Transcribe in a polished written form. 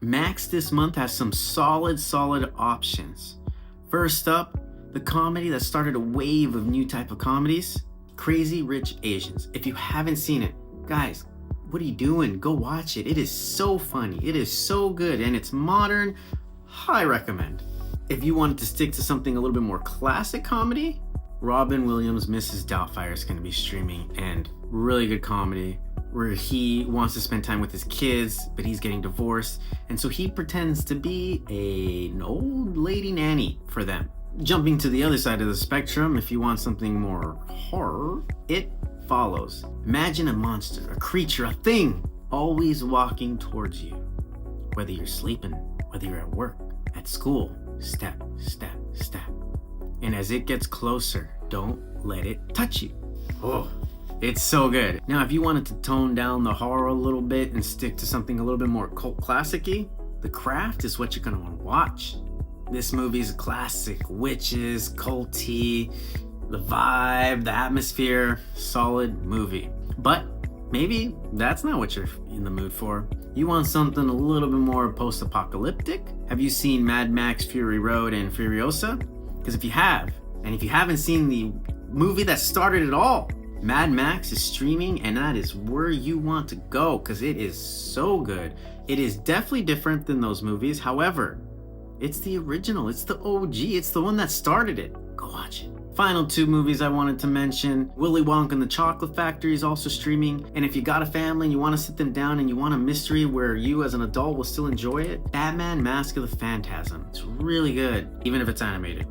Max this month has some solid options. First up, the comedy that started a wave of new type of comedies, Crazy Rich Asians. If you haven't seen it, guys, what are you doing? Go watch it. It is so funny. It is so good, and it's modern. High recommend. If you wanted to stick to something a little bit more classic comedy, Robin Williams' Mrs. Doubtfire is going to be streaming, and really good comedy where he wants to spend time with his kids, but he's getting divorced, and so he pretends to be an old lady nanny for them. Jumping to the other side of the spectrum, if you want something more horror, It Follows. Imagine a monster, a creature, a thing, always walking towards you. Whether you're sleeping, whether you're at work, at school, step, step, step. And as it gets closer, don't let it touch you. Oh, it's so good. Now, if you wanted to tone down the horror a little bit and stick to something a little bit more cult classic-y, The Craft is what you're gonna wanna watch. This movie is a classic. Witches, culty, the vibe, the atmosphere, solid movie. But maybe that's not what you're in the mood for. You want something a little bit more post-apocalyptic? Have you seen Mad Max Fury Road and Furiosa? Because if you have, and if you haven't seen the movie that started it all, Mad Max is streaming, and that is where you want to go because it is so good. It is definitely different than those movies. However, it's the original, it's the OG, it's the one that started it. Go watch it. Final two movies I wanted to mention. Willy Wonka and the Chocolate Factory is also streaming. And if you got a family and you want to sit them down and you want a mystery where you as an adult will still enjoy it, Batman Mask of the Phantasm. It's really good, even if it's animated.